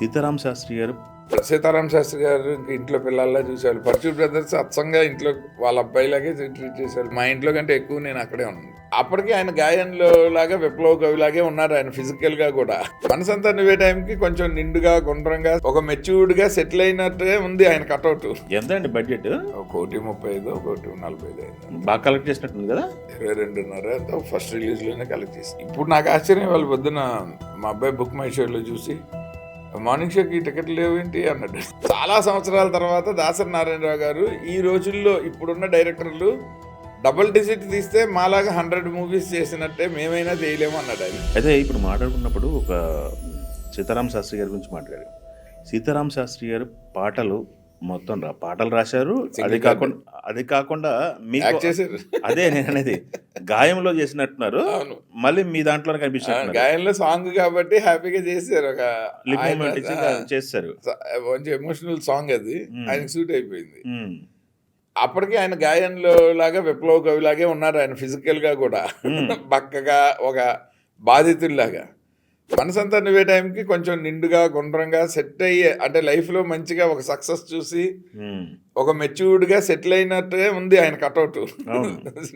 సీతారామ శాస్త్రి గారు సీతారామ శాస్త్రి గారు ఇంక ఇంట్లో పిల్లల్లా చూసేవాళ్ళు. పర్చూర్ బ్రదర్స్ అచ్చంగా ఇంట్లో వాళ్ళ అబ్బాయిలాగే ట్రీట్ చేసేవాళ్ళు. మా ఇంట్లో కంటే ఎక్కువ నేను అక్కడే ఉన్నాను. అప్పటికి ఆయన గాయంలో లాగా విప్లవ కవిలాగే ఉన్నారు ఆయన ఫిజికల్ గా కూడా. మనసంతా నువ్వే టైంకి కొంచెం నిండుగా గుండ్రంగా ఒక మెచ్యూర్డ్ గా సెటిల్ అయినట్టే ఉంది ఆయన కట్అవుట్. ఎంత అండి బడ్జెట్? 1,35 1,45 అయింది. బాగా కలెక్ట్ చేసినట్టుంది కదా. 22.5 ఎంతో ఫస్ట్ రిలీజ్ లోనే కలెక్ట్ చేసి. ఇప్పుడు నాకు ఆశ్చర్యం, వాళ్ళ పొద్దున మా అబ్బాయి బుక్ మై షోలో చూసి మార్నింగ్ షోకి టికెట్లు లేవేంటి అన్నాడు. చాలా సంవత్సరాల తర్వాత దాసరి నారాయణరావు గారు ఈ రోజుల్లో ఇప్పుడున్న డైరెక్టర్లు డబుల్ డిజిట్ తీస్తే మాలాగా 100 మూవీస్ చేసినట్టే మేమైనా చేయలేము అన్నాడు ఆయన. అయితే ఇప్పుడు మాట్లాడుకున్నప్పుడు ఒక సీతారామ శాస్త్రి గారి గురించి మాట్లాడారు. సీతారామ శాస్త్రి గారు పాటలు మొత్తం పాటలు రాశారు. అది కాకుండా మీకు చేశారు. అదే నేను అనేది గాయంలో చేసినట్టున్నారు. మళ్ళీ మీ దాంట్లో కనిపిస్తున్నారు. గాయంలో సాంగ్ కాబట్టి హ్యాపీగా చేశారు. ఒక చేస్తారు. మంచి ఎమోషనల్ సాంగ్ అది ఆయనకు సూట్ అయిపోయింది. అప్పటికి ఆయన గాయంలో లాగా విప్లవ కవిలాగే ఉన్నారు ఆయన ఫిజికల్ గా కూడా. బక్కగా ఒక బాధితుల్లాగా. మనసంతా నువ్వే టైంకి కొంచెం నిండుగా గుండ్రంగా సెట్ అయ్యి, అంటే లైఫ్లో మంచిగా ఒక సక్సెస్ చూసి ఒక మెచ్యూర్డ్గా సెటిల్ అయినట్టే ఉంది ఆయన కట్అవుట్.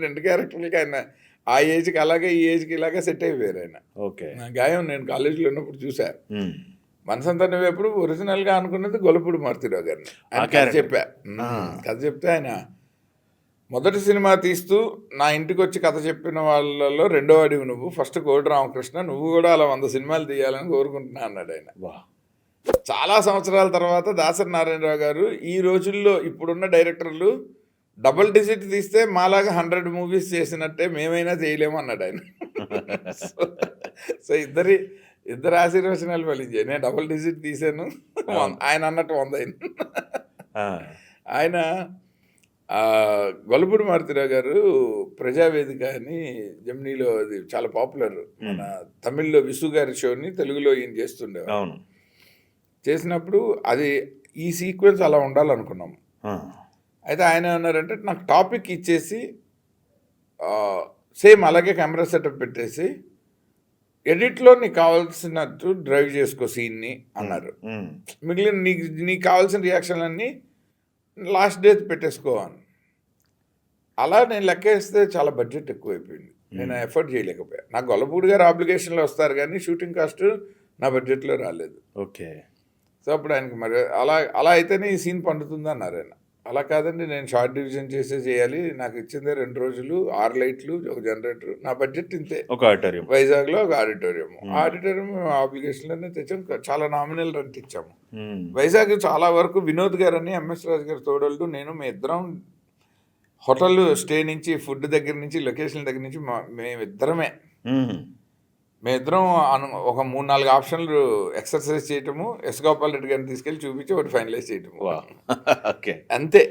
2 క్యారెక్టర్లకి ఆయన ఆ ఏజ్కి అలాగే ఈ ఏజ్కి ఇలాగే సెట్ అయిపోయారు ఆయన. ఓకే. గాయం నేను కాలేజీలో ఉన్నప్పుడు చూసా. మనసంతా నువ్వు ఎప్పుడు ఒరిజినల్గా అనుకున్నది గొల్లపూడి మారుతిరావు గారిని. ఆయన కథ చెప్తే ఆయన మొదటి సినిమా తీస్తూ నా ఇంటికి వచ్చి కథ చెప్పిన వాళ్ళలో రెండో అడివి నువ్వు, ఫస్ట్ కోటి రామకృష్ణ, నువ్వు కూడా అలా 100 సినిమాలు తీయాలని కోరుకుంటున్నా అన్నాడు ఆయన. చాలా సంవత్సరాల తర్వాత దాసరి నారాయణరావు గారు ఈ రోజుల్లో ఇప్పుడున్న డైరెక్టర్లు డబుల్ డిజిట్ తీస్తే మాలాగా 100 మూవీస్ చేసినట్టే మేమైనా చేయలేము అన్నాడు ఆయన. సో ఇద్దరు ఆశీర్వచనాలు ఫలించాయి. నేను డబుల్ డిజిట్ తీసాను, ఆయన అన్నట్టు 100 అయింది. ఆయన గొల్లపూడి మారుతిరావు గారు ప్రజావేదిక అని జెమినీలో అది చాలా పాపులర్. మన తమిళ్లో విసు గారి షోని తెలుగులో ఈయన చేస్తుండేవారు. చేసినప్పుడు అది ఈ సీక్వెన్స్ అలా ఉండాలనుకున్నాము. అయితే ఆయన ఏమన్నారంటే నాకు టాపిక్ ఇచ్చేసి సేమ్ అలాగే కెమెరా సెటప్ పెట్టేసి ఎడిట్లో నీకు కావాల్సినట్టు డ్రైవ్ చేసుకో సీన్ని అన్నారు. మిగిలిన నీకు కావాల్సిన రియాక్షన్లన్నీ లాస్ట్ డే పెట్టేసుకో అని. అలా నేను లెక్కేస్తే చాలా బడ్జెట్ ఎక్కువైపోయింది. నేను ఎఫర్ట్ చేయలేకపోయా. నాకు గొల్లపూడి గారు ఆబ్లిగేషన్లో వస్తారు కానీ షూటింగ్ కాస్ట్ నా బడ్జెట్లో రాలేదు. ఓకే. సో అప్పుడు ఆయనకి మరి అలా అయితేనే ఈ సీన్ పండుతుంది అన్నారు ఆయన. అలా కాదండి, నేను షార్ట్ డివిజన్ చేయాలి, నాకు ఇచ్చిందే 2 రోజులు, 6 లైట్లు, ఒక జనరేటర్, నా బడ్జెట్ ఇంతే. ఒక ఆడిటోరియం వైజాగ్లో ఒక ఆడిటోరియం ఆబ్లిగేషన్లోనే తెచ్చాం. చాలా నామినల్ రెంట్ ఇచ్చాము. వైజాగ్ చాలా వరకు వినోద్ గారు అని, ఎంఎస్ రాజు గారు తోడళ్ళు, నేను మీ ఇద్దరం హోటల్ స్టే నుంచి, ఫుడ్ దగ్గర నుంచి, లొకేషన్ దగ్గర నుంచి మేమిద్దరం ఒక 3-4 ఆప్షన్లు ఎక్సర్సైజ్ చేయటము, ఎస్ గోపాల్ రెడ్డి గారిని తీసుకెళ్ళి చూపించి ఒకటి ఫైనలైజ్ చేయటము. అంతే.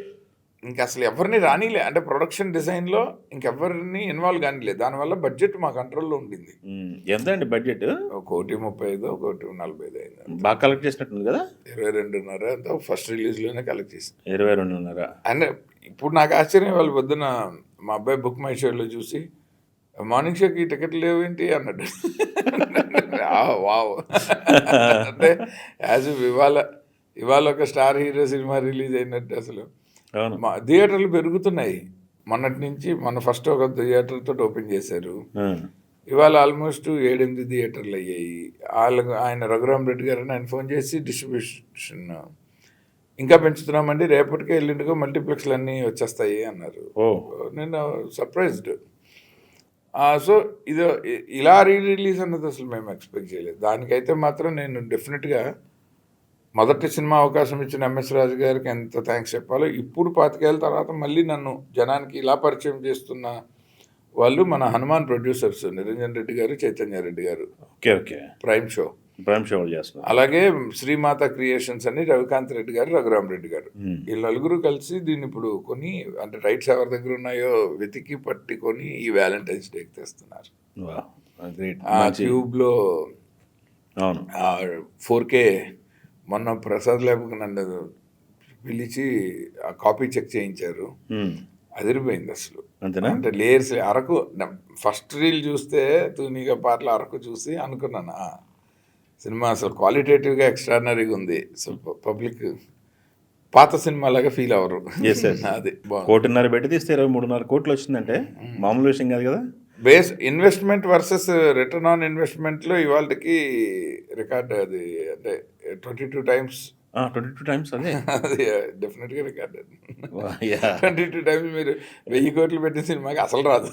ఇంక అసలు ఎవరిని రానిలే, అంటే ప్రొడక్షన్ డిజైన్లో ఇంకెవరిని ఇన్వాల్వ్ కానిలే. దానివల్ల బడ్జెట్ మా కంట్రోల్లో ఉండింది. ఎంత అండి బడ్జెట్? 1,35 1,45 అయింది. బాగా కలెక్ట్ చేసినట్టుంది కదా. 22.5 ఎంతో ఫస్ట్ రిలీజ్లోనే కలెక్ట్ చేసి. 22.5. అండ్ ఇప్పుడు నాకు ఆశ్చర్యం, వాళ్ళ పొద్దున మా అబ్బాయి బుక్ మై షోలో చూసి మార్నింగ్ షోకి టికెట్లు లేవేంటి అన్నాడు. వావ్. అంటే యాజ్ ఇవాళ ఒక స్టార్ హీరో సినిమా రిలీజ్ అయినట్టు. అసలు మా థియేటర్లు పెరుగుతున్నాయి. మొన్న ఫస్ట్ ఒక థియేటర్తో ఓపెన్ చేశారు. ఇవాళ ఆల్మోస్ట్ 7-8 థియేటర్లు అయ్యాయి. ఆయన రఘురామ్ రెడ్డి గారు ఆయన ఫోన్ చేసి డిస్ట్రిబ్యూషన్ ఇంకా పెంచుతున్నామండి, రేపటికే ఎల్లుండిగా మల్టీప్లెక్స్లు అన్నీ వచ్చేస్తాయి అన్నారు. నేను సర్ప్రైజ్డ్. సో ఇలా రిలీజ్ అన్నది అసలు మేము ఎక్స్పెక్ట్ చేయలేదు. దానికైతే మాత్రం నేను డెఫినెట్గా మొదటి సినిమా అవకాశం ఇచ్చిన ఎంఎస్ రాజు గారికి ఎంత థ్యాంక్స్ చెప్పాలో. ఇప్పుడు 25 ఏళ్ళ తర్వాత మళ్ళీ నన్ను జనానికి ఇలా పరిచయం చేస్తున్న వాళ్ళు మన హనుమాన్ ప్రొడ్యూసర్స్ నిరంజన్ రెడ్డి గారు, చైతన్య రెడ్డి గారు. ఓకే. ప్రైమ్ షో చేస్తున్నారు. అలాగే శ్రీమాత క్రియేషన్స్ అని రవికాంత్ రెడ్డి గారు, రఘురామ్ రెడ్డి గారు, ఈ నలుగురు కలిసి దీన్ని ఇప్పుడు కొని, అంటే రైట్స్ ఎవరి దగ్గర ఉన్నాయో వెతికి పట్టుకొని ఈ వ్యాలంటైన్స్ డేకి తెస్తున్నారు. ట్యూబ్లో 4K మొన్న ప్రసాద్ ల్యాబ్కి నన్ను పిలిచి ఆ కాపీ చెక్ చేయించారు. అదిరిపోయింది అసలు. అంటే లేయర్స్ అరకు ఫస్ట్ రీల్ చూస్తే తూనిగా పాటలు అరకు చూసి అనుకున్నాను సినిమా అసలు క్వాలిటేటివ్గా ఎక్స్ట్రాడినరీగా ఉంది. సో పబ్లిక్ పాత సినిమాలాగా ఫీల్ అవ్వరు. Yes, yes. అది బాగుంది. 1.5 పెట్టి తీస్తే 23.5 కోట్లు వచ్చిందంటే మామూలు విషయం కాదు కదా. Base investment versus return on ఇన్వెస్ట్మెంట్లో ఇవాళకి రికార్డ్ అది అంటే 22 టైమ్స్ 22 టైమ్స్ అదే. అది డెఫినెట్గా రికార్డ్ అది. Yeah. 22 టైమ్స్ మీరు 1000 కోట్లు పెట్టిన సినిమాకి అసలు రాదు.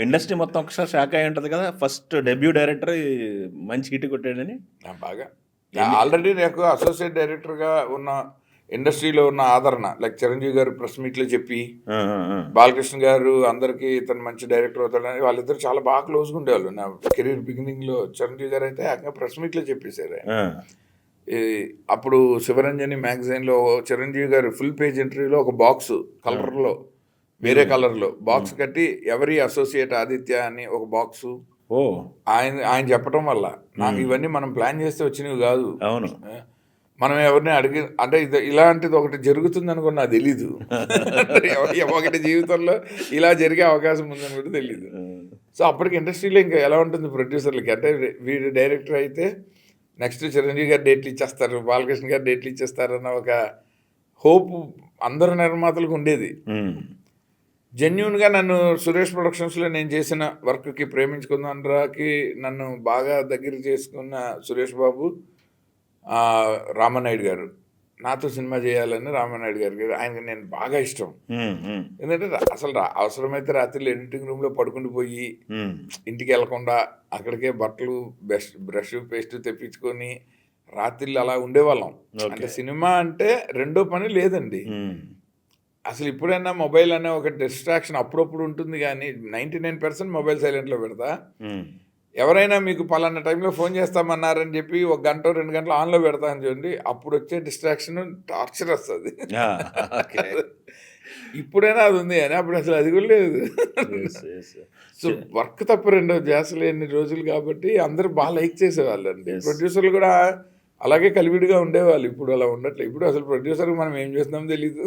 ఇండస్ట్రీ మొత్తం ఒకసారి షాక్ అయి ఉంటుంది కదా, ఫస్ట్ డెబ్యూ డైరెక్టర్ మంచి హిట్ కొట్టాడని. బాగా ఆల్రెడీ నాకు అసోసియేట్ డైరెక్టర్గా ఉన్న ఇండస్ట్రీలో ఉన్న ఆదరణ లైక్ చిరంజీవి గారు ప్రెస్ మీట్లో చెప్పి బాలకృష్ణ గారు అందరికీ ఇతను మంచి డైరెక్టర్ అవుతాడని వాళ్ళిద్దరు చాలా బాగా క్లోజ్గా ఉండేవాళ్ళు. నా కెరీర్ బిగినింగ్లో చిరంజీవి గారు అయితే ఏకంగా ప్రెస్ మీట్లో చెప్పేశారు. అప్పుడు శివరంజని మ్యాగజైన్లో చిరంజీవి గారు ఫుల్ పేజ్ ఇంటర్వ్యూలో ఒక బాక్స్ కలర్లో వేరే కలర్లో బాక్స్ కట్టి ఎవరి అసోసియేట్ ఆదిత్య అని ఒక బాక్సు ఆయన చెప్పడం వల్ల నాకు ఇవన్నీ మనం ప్లాన్ చేస్తే వచ్చినవి కాదు. అవును, మనం ఎవరిని అడిగి అంటే ఇలాంటిది ఒకటి జరుగుతుంది అనుకుని నాకు తెలీదు. ఒకటి జీవితంలో ఇలా జరిగే అవకాశం ఉందని కూడా తెలీదు. సో అప్పటికి ఇండస్ట్రీలో ఇంకా ఎలా ఉంటుంది ప్రొడ్యూసర్లకి అంటే వీడు డైరెక్టర్ అయితే నెక్స్ట్ చిరంజీవి గారు డేట్లు ఇచ్చేస్తారు, బాలకృష్ణ గారు డేట్లు ఇచ్చేస్తారు అన్న ఒక హోప్ అందరు నిర్మాతలకు ఉండేది. జెన్యున్గా నన్ను సురేష్ ప్రొడక్షన్స్లో నేను చేసిన వర్క్కి ప్రేమించుకుందాకి నన్ను బాగా దగ్గర చేసుకున్న సురేష్ బాబు, రామానాయుడు గారు నాతో సినిమా చేయాలని రామానాయుడు గారికి ఆయనకి నేను బాగా ఇష్టం. ఎందుకంటే అసలు అవసరమైతే రాత్రిలో ఎడిటింగ్ రూమ్లో పడుకుని పోయి ఇంటికి వెళ్లకుండా అక్కడికే బట్టలు బ్రష్ పేస్ట్ తెప్పించుకొని రాత్రిళ్ళు అలా ఉండేవాళ్ళం. అంటే సినిమా అంటే రెండో పని లేదండి. అసలు ఇప్పుడైనా మొబైల్ అనే ఒక డిస్ట్రాక్షన్ అప్పుడప్పుడు ఉంటుంది కానీ 99% మొబైల్ సైలెంట్లో పెడతా. ఎవరైనా మీకు పలానా టైంలో ఫోన్ చేస్తామన్నారని చెప్పి 1 గంట 2 గంటలు ఆన్లో పెడతాను చూడండి, అప్పుడు వచ్చే డిస్ట్రాక్షన్ టార్చర్ వస్తుంది. ఇప్పుడైనా అది ఉంది కానీ అప్పుడు అసలు అది కూడా లేదు. సో వర్క్ తప్ప రెండో ధ్యాస లేని రోజులు కాబట్టి అందరూ బాగా లైక్ చేసేవాళ్ళు అండి. ప్రొడ్యూసర్లు కూడా అలాగే కలివిడిగా ఉండేవాళ్ళు. ఇప్పుడు అలా ఉండట్లేదు. ఇప్పుడు అసలు ప్రొడ్యూసర్కి మనం ఏం చేస్తున్నామో తెలీదు.